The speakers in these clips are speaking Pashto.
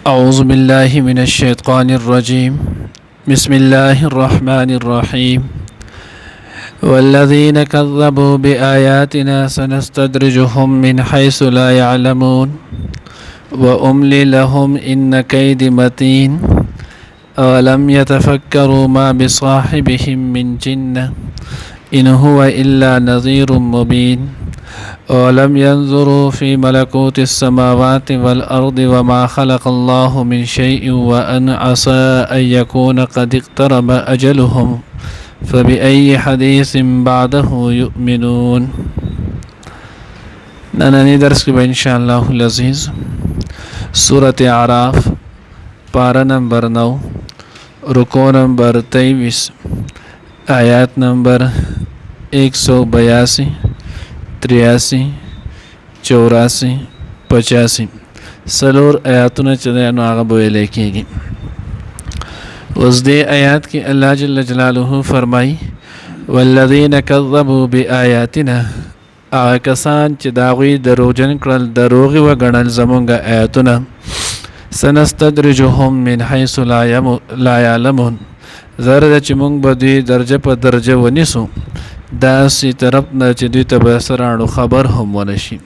أعوذ بالله من الشيطان الرجيم بسم الله الرحمن الرحيم والذين كذبوا بآياتنا سنستدرجهم من حيث لا يعلمون وأملي لهم إن كيدي متين أولم يتفكروا ما بصاحبهم من جنة إن هو إلا نذير مبين أولم ينظروا في ملكوت السماوات والأرض وما خلق الله من شيء وأن عسى أن يكون قد اقترب أجلهم فبأي حديث بعده يؤمنون. ننني درس کې إن شاء الله العزيز سورة اعراف پارا نمبر 9 رکو نمبر 23 آیات نمبر 182 83 84 85 سلور آیاتونه چې نو هغه به ویل کېږي. اوس دې آیات کې الله جل جلاله فرمایي والذین کذبوا بآیاتنا، هغه کسان چې د هغوی دروغجن کړل دروغ یې وګڼل زمونږ آیاتونه، سنستدرجهم من حیث لا یعلمون، زر ده چې مونږ به دوی درجه په درجه ونیسو داسې طرف نه چې دوی ته به سراڼو خبر هم ونه شي.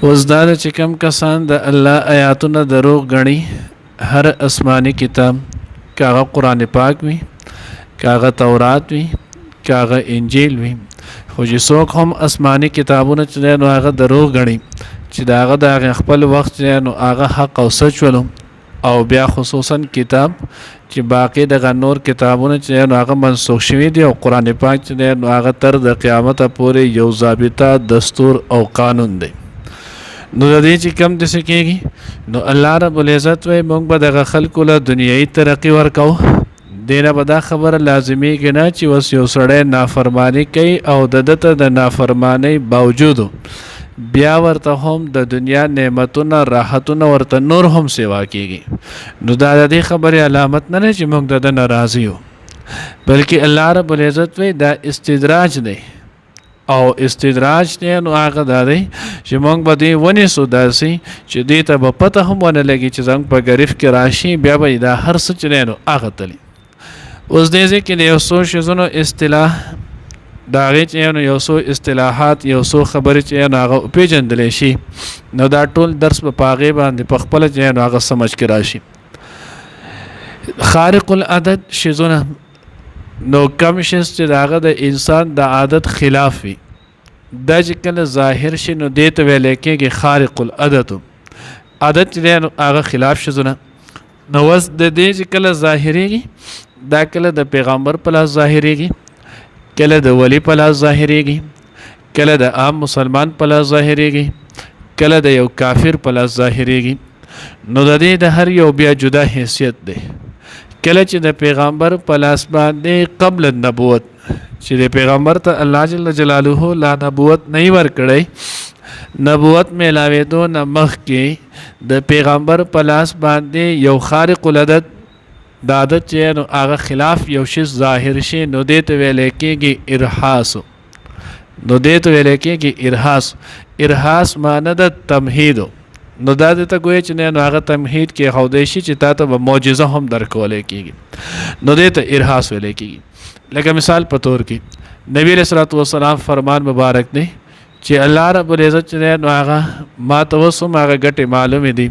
اوس دا ده چې کم کسان د الله آیاتونه دروغ ګڼي، هر آسماني کتاب که هغه قرآن پاک وي، که هغه تورات وي، که هغه انجیل وي، خو چې څوک هم آسماني کتابونه چې دی نو هغه دروغ ګڼي چې د هغه د هغې خپل وخت چې دی نو هغه حق او سچ ولو، او بیا خصوصا کتاب چې باقی دغه نور کتابونه چې نو هغه منسوخ شوي دي او قرآن پاک چې دی نو هغه تر د قیامته پورې یو ضابطه دستور او قانون دی. نو د دې چې کم داسې کېږي نو الله رب العزت وایي موږ به دغه خلکو له دنیایي ترقي ورکوو، دې نه به دا خبره لازمیږي نه چې اوس یو سړی نافرماني کوي او د ده ته د نافرمانۍ باوجودو بیا ورته هم د دنیا نعمتونه راحتونه ورته نور هم سیوا کېږي. نو دا د دې خبرې علامت نه دی چې موږ د ده نه راضي یو، بلکې الله رب العزت وایي دا استدراج دی، او استدراج دی نو هغه دا دی چې موږ به دوی ونیسو داسې چې دوی ته به پته هم ونه لګي چې زموږ په ګرفت کې راشي، بیا به دا هر څه چې دی نو هغه تلي. اوس دې ځای کې د یو څو شیزونو اصطلاح د هغې چې یو څو اصطلاحات یو څو خبرې چې هغه وپېژندلی شي، نو دا ټول درس به په هغې باندې په خپله چې هغه سمجھ کې راشي. خارق العادت شیزونه نو کم شیز چې د هغه د انسان د عادت خلاف وي، دا چې کله ظاهر شي نو دې ته ویلی کېږي خارق العادت، عادت چې دی نو هغه خلاف شیزونه. نو اوس د دې چې کله ظاهرېږي دا کله د پیغمبر په لاس ظاهرېږي، کله د ولی په لاس ظاهرېږي، کله د عام مسلمان په لاس ظاهرېږي، کله د یو کافر په لاس ظاهرېږي. نو د دې د هر یو بیا جدا حیثیت دی. کله چې د پیغمبر په لاس باندې قبل النبوت چې د پیغمبر ته الله جل جلاله لا نبوت نه ورکړی، نبوت میلاوېدو نه مخکې د پیغمبر په لاس باندې یو خارق العادت د عادت چې نو هغه خلاف یو شی ظاهر شي نو دې ته ویلی کېږي ارهاس. نو دې ته ویلی کېږي ارهاس. ارهاس معنی د تمهیدو، نو دا دې ته ګویا چې نو هغه تمهید کې ښودی شي چې تا ته به معجزه هم درکولی کېږي، نو دې ته ارهاس ویلی کېږي. لکه مثال په طور کې نبی علیه الصلاۃ والسلام فرمان مبارک دی چې الله رب العزت چې نو هغه ما ته اوس هم هغه ګټې معلومې دي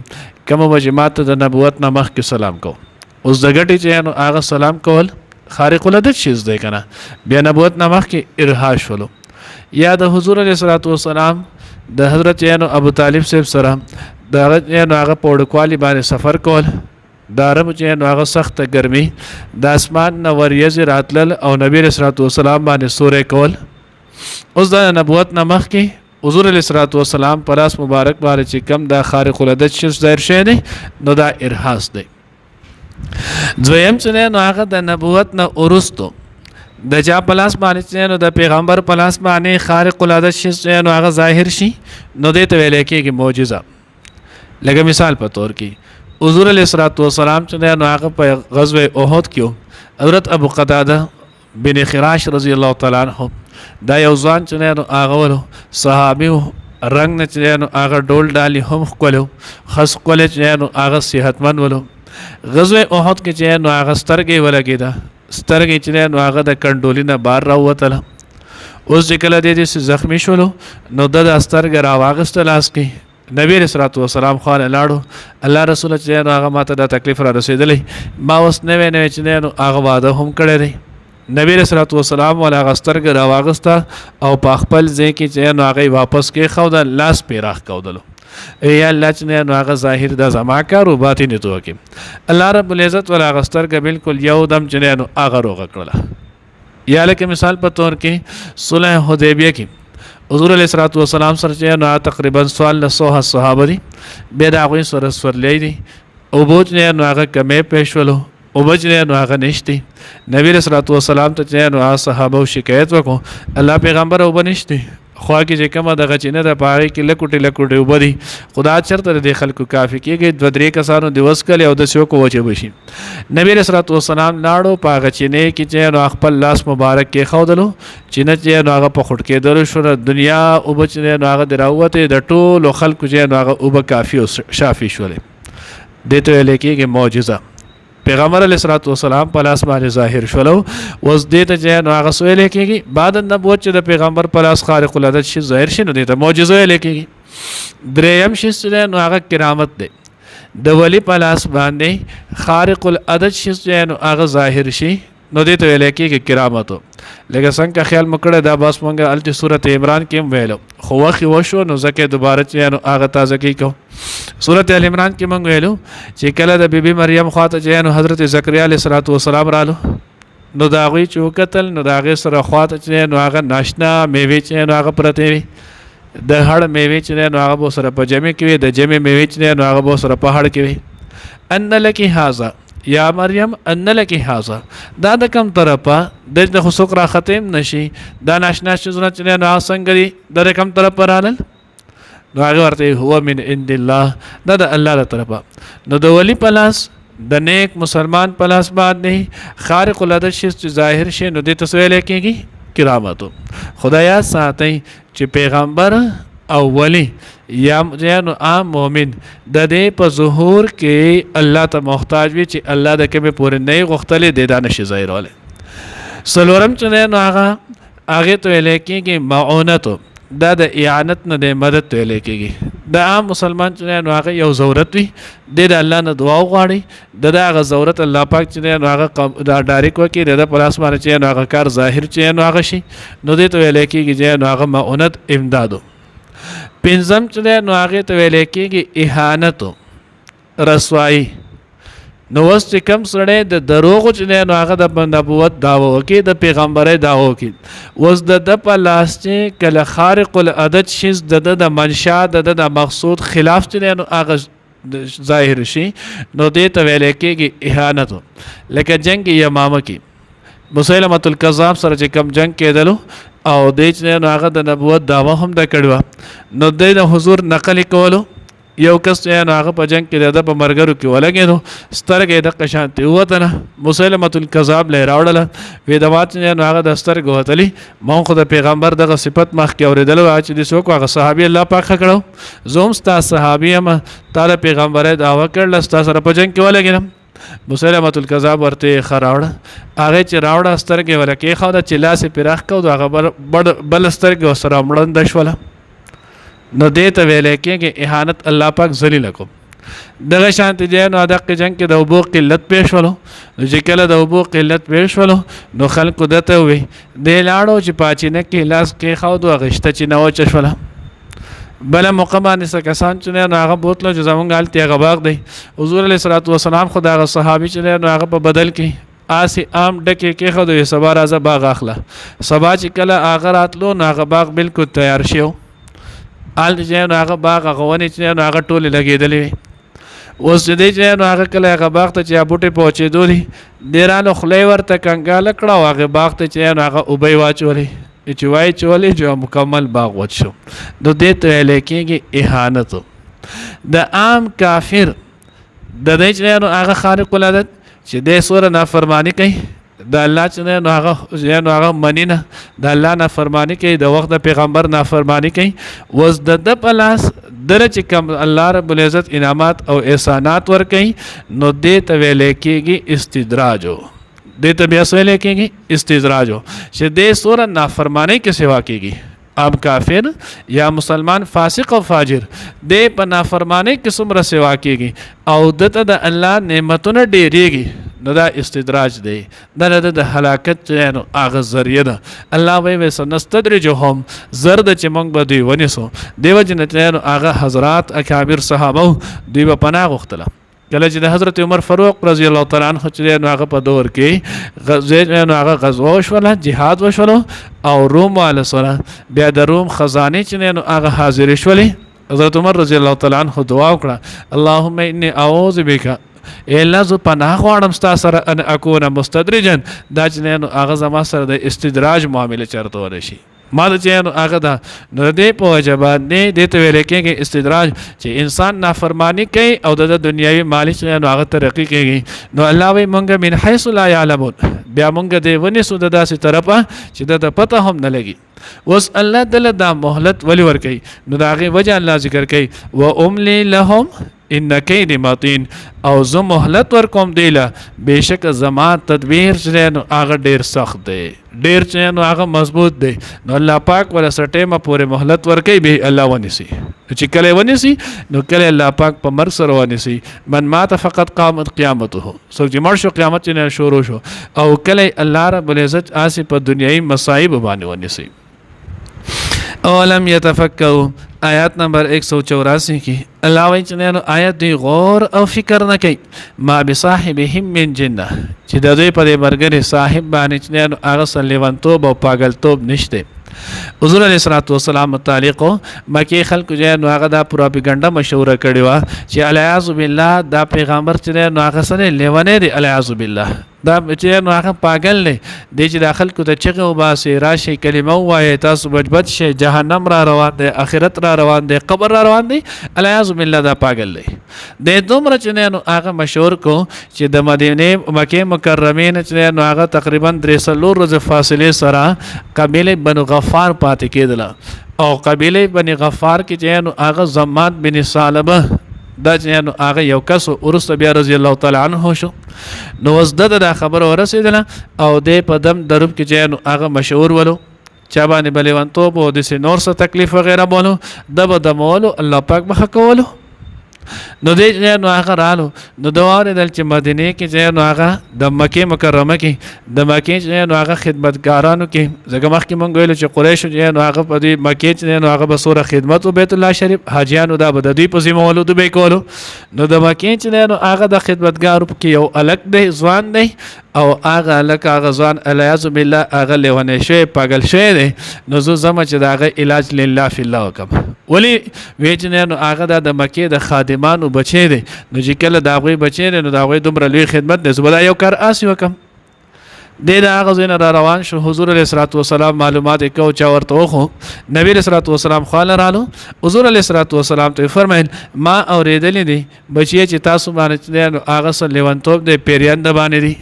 کومه به چې ما ته د نبوت نه مخکې سلام کو. اوس د ګټې چې نو هغه سلام کول خارق العادت شیز دی که نه، بیا نبوت نه مخکې ارهاس شولو. یا د حضور علیه الصلاۃ والسلام د حضرت ابو طالب صاحب سره د هغه په وړوکوالي باندې سفر کول، د عربو چې هغه سخته ګرمي، د اسمان نه وریځې راتلل او نبی علیه الصلاۃ والسلام باندې سوری کول. اوس د نبوت نه مخکې حضور علیه الصلاۃ والسلام په لاس مبارک باندې چې کم دا خارق العادت شیز ظاهر شوی دی نو دا ارهاس دی. دویم چې نو هغه د نبوت نه وروستو د چا په لاس باندې چې نو د پیغمبر په لاس باندې خارق العادت شیز نو هغه ظاهر شي نو دې ته ویلی کېږي معجزه. لکه مثال په طور کې حضور علیه الصلاۃ والسلام چې نو هغه په غزوه احد کې حضرت ابو قتاده بن خراش رضی الله تعالی عنه دا یو ځوان چې نو هغه صحابي رنگ نه چې نو هغه ډول ډالي هم ښکلو خس ښکلی چې نو هغه صحتمند ولو. غزوه احد کې چې نو هغه سترګې ولګېده، سترګې چې نو هغه د کنډولي نه بار راووتله. اوس چې کله دې زخمی شولو نو د سترګې راواغسته لاس کې. نبی رسول الله خو لاړو، الله رسول چې نو هغه ماته د تکلیف را رسېدلی، ما اوس نوی نوی چې نو هغه واده هم کړی دی. نبی رسول الله ولا هغه سترګې راواغسته او په خپل ځای کې چې نو هغه واپس کېښوده، لاس پرې راښکودلو. یا الله چې نو هغه ظاهر د زما کار او باطن یې تو کې الله رب العزت ولا هغه سترګې بالکل یو دم چې نو هغه روغه کړله. یا لکه مثال په طور کې صلح حدیبیه کې حضور علیه الصلاۃ والسلام سره چې نو تقریبا 100 صحابه دي، بیا د هغوی سره سورلی دي، اوبو چې نو هغه کمې پېښ ولو، اوبه چې نو هغه نشتی. نبی رسول الله ته چې نو هغه صحابه شکایت وکړو، الله پیغمبر اوبه نشتی، خوا کې چې کومه دغه چینه د پاره کې لکوټې لکوټې اوبه دي، خدا چېرته د خلکو کافي کېږي 2-3 کسانو د وسکلې او د سیو کو وچې بشي. نبی رسول الله لاړو په هغه چینې کې چې نو خپل لاس مبارک کې ښودلو، چینه چې نو هغه په خوټ کېدلو شو، دنیا اوبه چې نو هغه د راووتې، د ټولو خلکو چې نو هغه اوبه کافي او شافي شولې. دې ته ویل کېږي معجزه. پیغمبر علیه الصلاۃ والسلام په لاس باندې ظاهر شولو. اوس دې ته چې نو هغه سویل کېږي بعد النبوت چې د پیغمبر په لاس خارق العادت شي ظاهر شي، نو دې ته معجزه ویل کېږي. دریم شي چې نو هغه کرامت دی، د ولی په لاس باندې خارق العادت شي چې نو هغه ظاهر شي، نو دې ته ویل کېږي کرامتو. لکه څنګه خیال مکړه دا بس مونږه الته سورته عمران کې هم ویلو، خو وخت وشو نو ځکه دوباره چې نو هغه تازه کو. سورته ال عمران کې مونږ ویلو چې کله د بیبي مریم خواته چې نو حضرت زکریا علیه السلام رالو، نو دا غوي چې وکتل، نو دا غي سره خواته چې نو هغه ناشنا میوه چې نو هغه پرته وي، د هړ میوه چې نو هغه بو سره په جمع کې وي، د جمع میوه چې نو هغه بو سره په هړ کې وي. ان لکی هاذا یا مریم ان لکی هاذا، دا د کم طرفه د خصوص را ختم نشي، دا ناشنا شزونه چې نو هغه څنګه دي د کم طرف پر رالل، نو هغه ورته هو من عند الله، دا د الله له طرفه. نو د ولی پلاس د نیک مسلمان پلاس باندې خارق العادت شي چې ظاهر شي، نو دې ته ویل کېږي کرامتو. خدایا ساتي چې پیغمبر او ولی یا نو عام مومن د دې په ظهور کې الله ته محتاج وي چې الله د کومې پورې نه غوښتلې د دا نشي ظاهرواله. څلورم چې نو هغه ته ویل کېږي معونتو، دا د اعانت نه د مدد ته ویل کېږي. د عام مسلمان چې نو هغه یو ضرورت وي، د الله نه دعا وغواړي، د هغه ضرورت الله پاک چې نو هغه دا ډایرک وکړي، د پلاس باندې چې نو هغه کار ظاهر چې نو هغه شي، نو دې ته ویل کېږي چې نو هغه معونت امدادو. پنځم چې نو هغه ته ویل کېږي اهانتو، رسوایی. نو اوس چې کم سړی د دروغو چې نو هغه د نبوت دعوه وکړي، د پیغمبرۍ دعوه وکړي، اوس د په لاس چې کله خارق العادت شي، د منشا د مقصود خلاف چې نو هغه ظاهر شي، نو دې ته ویل کېږي اهانتو. لکه جنگ یمامه کې مسیلمة الکذاب سره چې کم جنگ کېدلو او دې چې نو هغه د نبوت دعوه هم د کړې وه، نو د حضور نقل کولو، یو کس چې نو هغه په جنگ کې د په مرګرو کې ولګېدو، سترګې د قشانتې ووتله، مسیلمة الکذاب له راوړله، وې د مات چې نو هغه د سترګې وتلي، ما خو د پیغمبر دغه صفت مخکې اورېدلی وه چې د څوک هغه صحابي الله پاک ښه کړو، زه هم ستا صحابي یم، تا د پیغمبرۍ دعوه کړله، ستا سره په جنگ کې ولګېدم. مسیلمة الکذاب ورته ښه راوړه، هغې چې راوړه سترګې ورله کېښوده چې لاس یې پرې راښ کړو، هغه بله سترګې ورسره مړنده شوله. نو دې ته ویل کېږي اهانت، الله پاک ذلیله کو. دغه شانتې دی نو دغه جنګ کې د اوبو قلت پیښ ولو، نو چې کله د اوبو قلت پیښ ولو، نو خلکو دته وي دی لاړو چې پاچینه کې لاس کېښودو، هغه شته چې نه وچه شوله. بله موقع باندې څه کسان چې نو هغه بوتلو چې زمونږ هلته هغه باغ دی، حضور علیه الصلاۃ والسلام خو د هغه صحابي چې نو هغه په بدل کې آسی عام ډکې کېښودو، سبا راځه باغ اخله. سبا چې کله هغه راتلو، نو هغه باغ بالکل تیار شي و، هلته چې نو هغه باغ هغه ونې چې نو هغه ټولې لګېدلې وي. اوس چې دی چې نو هغه کله هغه باغ ته چې بوټې پهچېدو دي، دی رانو خوله یې ورته کنګاله کړه او هغې باغ ته چې نو هغه اوبه یې واچولې، چې وایي چولې چې مکمل باغ وچ شو. نو دې ته ویلی کېږي اهانتو. د عام کافر د دی چې نو هغه خارق العادت چې دی څومره نافرماني کوي، د الله چې نو هغه منی نه د الله نافرمانی کوي، د وخت د پیغمبر نافرمانی کوي، وز د په لاس در چې کوم الله رب العزت انعامات او احسانات ور کوي نو دې ته ویل کېږي استدراجو، دې ته بیا ویل کېږي استدراجو چې دې سوره نافرمانی کې سوا کېږي. اب کافر یا مسلمان فاسق او فاجر دې په نافرمانی کې څومره سوا کېږي او دته د الله نعمتونه ډېرېږي نو دا استدراج دی، دا د هلاکت نو هغه ذریعه ده. الله وایي سنستدرجهم زرد چې موږ به دوی ونیسو. دیو جن نو هغه حضرات اکابر صحابه دوی به پناه غوښتله کله چې د حضرت عمر فاروق رضی الله تعالی عنہ چې نو هغه په دور کې نو هغه غزوه وشوله، جهاد وشولو او روم والا سره بیا د روم خزانه چې نو هغه حاضر شولې. حضرت عمر رضی الله تعالی عنہ دعا وکړه اللهم انی اعوذ بک الا ز پناه غواړم ستا سره ان اكون مستدرجا، دا چې نو هغه زما سره د استدراج معاملې چرته ورشي ما د چې نو هغه دا نو دې په وجبان نه دې ته ویل کېږي استدراج چې انسان نافرمانی کوي او د دنیوي مالی چې نو هغه ترقی کوي نو الله وي مونږ من حيث لا يعلمون بیا مونږ دې ونی سو د داسې طرفه چې د پته هم نه لګي. وس الله دل دا مهلت ولی ور کوي نو دا غي وجه الله ذکر کوي و املي لهم ان کید متین او زه مهلت ور کوم دیله بشک زما تدبیر چې نو هغه ډیر سخت دی، ډیر چې نو هغه مضبوط دی. نو الله پاک ولا سټیمه پورې مهلت ور کوي به الله ونیسي چې کله ونیسي نو کله الله پاک په مرګ سره ونیسي. من مات فقط قامت قیامته، سو چې مړ شو قیامت نه شروع شو او کله الله رب العزت آسی په دنیوي مصائب باندې ونیسي. اولم یتفکروا آیات نمبر 184 کی الله وایي چې نو آیات دی غور او فکر نه کوي ما بصاحبهم من جنه چې د دوی په دې مرګري صاحب باندې چې نو هغه سلیوانتوب او پاگلتوب نشته. حضور علیہ الصلوۃ والسلام متعلق مکی خلق جو نو هغه دا پروپاګاندا مشوره کړی و چې الیاذ بالله دا پیغمبر چې نو هغه سره لیونه دی الیاذ بالله دا چې نو هغه پاگل نه دی چې داخل کو ته چغه وباسي راشي کلمه وایي تاسو بچبد شي جهنم را روان دی آخرت را روان دی قبر را روان دی الیاذ بالله دا پاگل دی. د دومره چې نو هغه مشهور کو چې د مدینه مکه مکرمه نه چې نو هغه تقریبا 300 ورځې فاصله سره قبیله بنو غفار پاتې کېدله او قبیله بني غفار کې چې نو هغه زمات بن ثعلبه دا چې نو هغه یو کس ورسته بیا رضی الله تعالی عنه شو نو وزده دا خبر ورسېدله او د په دم درب کې چې نو هغه مشهور ولو چا باندې بلیوانتوب او د نور څه تکلیف وغیرہ بولو د بدمولو الله پاک به کولو نو دې نو هغه رالو نو دواره دل چې مدینه کې چې نو هغه د مکه مکرمه کې د مکه چې نو هغه خدمتګارانو کې زګه مخ کې مونږ ویل چې قریش چې نو هغه په دې مکه چې نو هغه بسوره خدمت او بیت الله شریف حاجیانو دا بد دې په سیمه ولود به کولو نو د مکه چې نو هغه د خدمتګارو کې یو الګ دی ځوان دی او هغه الګ هغه ځوان الیاذ بالله هغه لیونه شوی پاگل شوی دی نو زه زما چې دا هغه علاج لله فی الله وکم ولی ویچ نو هغه د مکه د خادمانو بچی دی نو چې کله دا غوي بچی دی نو دا غوي دومره لوی خدمت دی زبدا یو کار آسی وکم د هغه زین را روان شو. حضور علیہ الصلوۃ والسلام معلومات کو چا ورته خو نبی علیہ الصلوۃ والسلام خال رالو حضور علیہ الصلوۃ والسلام ته فرمایل ما اوریدل دي بچی چې تاسو باندې هغه سره لیوانتوب دی پیریان د باندې دی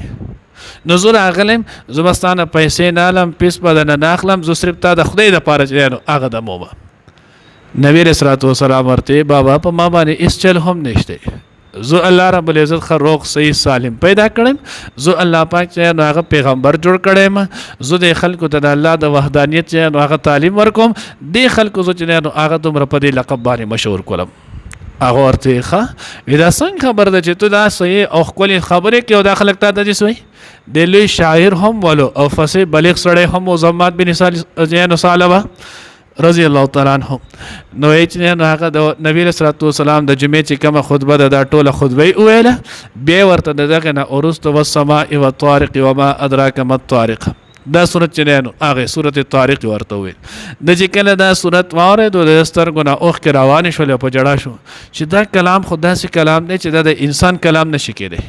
نزول اغلم زمستانه پیسې نالم پیس بدن ناخلم زو صرف تا د خدای د پاره چې هغه د موبا نبی رسول الله سلام ورته بابا په ما باندې اس چل هم نشته زو الله رب العزت خروق صحیح سالم پیدا کړم زو الله پاک چې هغه پیغمبر جوړ کړم زو د خلکو ته د الله د وحدانیت چې هغه تعلیم ورکوم د خلکو چې هغه دومره په دې لقب باندې مشهور کولم هغه ورته ښه ودا څنګه خبر ده چې ته دا صحیح او خپل خبره کې او د خلک ته د دې سوی د لوی شاعر هم ولو او فصیح بلیغ سړی هم زمات بن ثعلبه رضی الله تعالی عنہ نو چې نو هغه د نبی رسول الله والسلام د جمعې چې کومه خطبه ده دا ټوله خطبه ویله بیا ورته دغه نه اورست و السماء والطارق وما ادراك ما الطارق دا سورت چې نو هغه سورت طارق ورته وي د چې کله دا سورت واره د سترګو نه اوخ کې روان شول په جړا شو چې دا کلام خدا سي کلام دی چې د انسان کلام نشي کېدی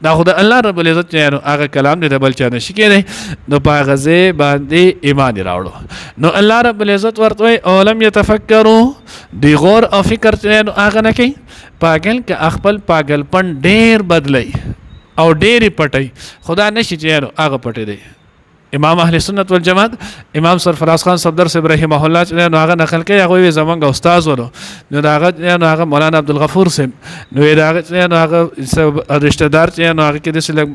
دا خدای الله رب العزت چې هغه کلام دی بل چا نشي کېدی نو په غزه باندې ایمان راوړو نو الله رب العزت ورته اولم يتفکروا دی غور او فکر چې هغه نه کوي پاگل کې خپل پاگلپن ډیر بدلی او ډېرې پټي خدا نشي چې هغه پټي دی. امام اهل سنت والجماعت امام سرفراز خان صفدر صاحب رحمه الله چې نو هغه نقل کوي هغه زمونږ استاد ورو نو هغه مولانا عبدالغفور صاحب نو هغه رشتہ دار چې نو هغه کې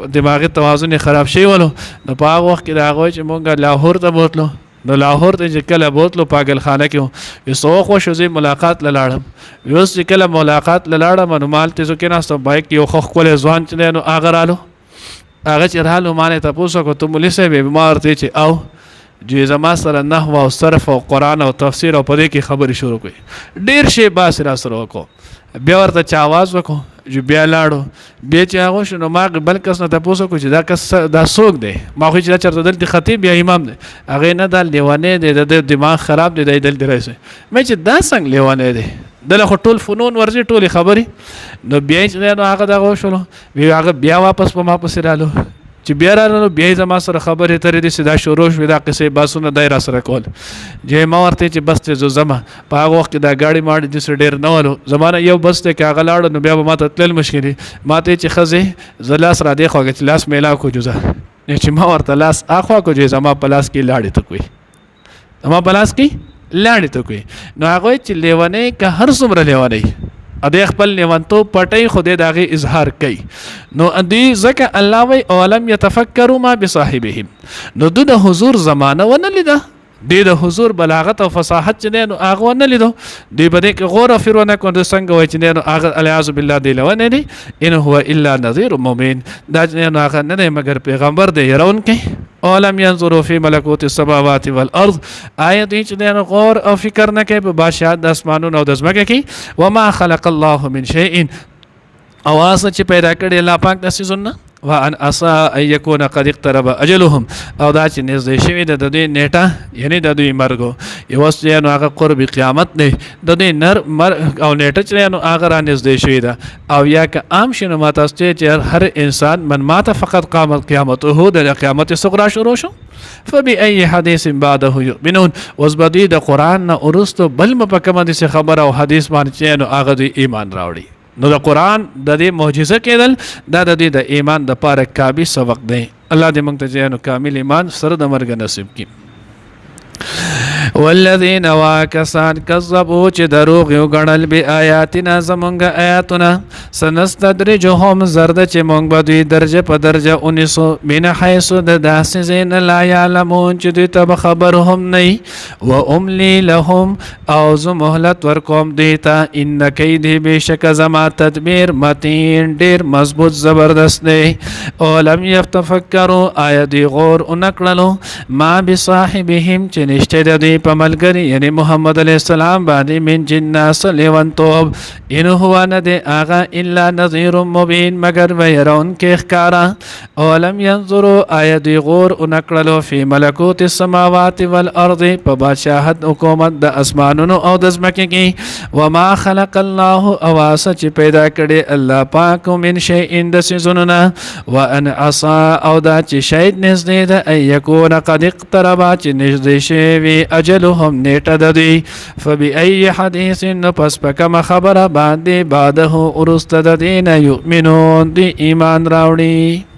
د دماغي توازن خراب شي ولو نو په هغه وخت کې هغه چې مونږ لاهور ته بوتلو نو لاهور ته چې کله بوتلو پاگل خانه کې یو سو خو شو ملاقات لاړم یوس چې کله ملاقات لاړم نو مال ته کې ناستو بایک یو خو کول ځوان چې نو هغه رالو هغه چې رالو مانه تاسو کو ته مولوی صاحب بیمار ته چې او چې زما سره نحو او صرف او قران او تفسیر او په دې کې خبرې شروع کړي ډیر شی باس را سره وکړو بیا ورته چا आवाज وکړو چې بیا لاړو بیا چې هغه شنو ما بل کس نه تاسو کو چې دا کس دا سوق دی ما خو چې چرته دلته خطیب یا امام دی هغه نه د لیوانه دی د دماغ خراب دی دلته راځي مې چې دا څنګه لیوانه دی دله خو ټول فنون ورزي ټول خبري نو بیا چې نو هغه دا غوښلو هغه بیا واپس په ما پسې رالو چې بیا رالو بیا زما سره خبرې ترې دې سدا شروع شو دا قصې باسونه دایره سره کول چې ما ورته چې بس ته زما په هغه وخت دا گاڑی ماړي د ډیر نه ولو زمانه یو بس ته کاغه لاړ نو بیا به ما ته تل مشکلي ما ته چې خزه زلاس را دی خو چې لاس میلا کو جوزه چې ما ورته لاس اخوا کو چې زما پلاس کې لاړې ته کوي زما پلاس کې لاړې ته کوي نو هغه چې لیوانه که هر څومره لیوانه ا دې خپل لیوانتو پټي خدای داغه اظهار کوي نو دې ځکه الله وی اولم يتفکروا ما بصاحبهم نو د حضور زمانه ونه لیدا د حضور بلاغت او فصاحت چې نو هغه نه لیدو دی بده کې غور فرونه کو د څنګه وای چې نو هغه الیاذ بالله دی لونه دی ان هو الا نذير مبين دا نو هغه نه مگر پیغمبر دی يرون کې اولم ينظروا في ملكوت السماوات والارض آیت چې نو غور او فکر نه کوي په بادشاہت د اسمانونو او د ځمکې کې وما خلق الله من شيء اواز چې پیدا کړی الله پاک د سيزونه وان اسا ان يكون قد اقترب اجلهم او دا چې نږدې شوی د دوی نیټه یعنی د دوی مرګ یو څه نو هغه قرب قیامت نه د دوی نر مر او نیټه چې نو هغه را نږدې شوی دا او یا که عام شنو ماته چې هر انسان من مات فقط قامت قیامته د قیامت صغرا شروع شو فبأي حديث بعده يؤمنون وزبدي د قران نه ورستو بل مپکمه دي خبر او حدیث باندې نو هغه دوی ایمان راوړي نو د قران د دې معجزه کېدل دا د دې د ایمان د پاره کابي سبق دی الله دې موږ ته نو کامل ایمان سره د مرګ نصیب کړي والذین واکسان کذبوا چې دروغ یو غړل به آیاتنا زمونږ آیاتنا سنستدرجهم زرد چې مونږ به دوی درجه په درجه 19 من حيث د داسې زین لا يعلمون چې دوی ته خبر هم نه و املی لهم او زه مهلت ورکوم دیتا ان کیدی بشک زما تدبیر متین ډیر مضبوط زبردست دی اولم یتفکروا آیت غور انکړلو ما بصاحبهم چې نشته د دوی په ملګری یعنی محمد علیه السلام باندې من جناس لیونتوب ان هو نه دی هغه الا نذیر مبین مگر ويرون کې ښکارا اولم ينظروا آیت غور انکړلو فی ملکوت السماوات والارض په بادشاہت حکومت د اسمانونو او د ځمکې کې وما خلق الله اواس چې پیدا کړي الله پاک من شیء د سيزوننا وان عصا او دا چې شاید نږدې ده ان یکون قد اقترب چې نږدې شوی اجلهم نیټه د دوی فبأي حديث پس په کومه خبره باندې بعده ورسته د دین یؤمنون دی ایمان راوړي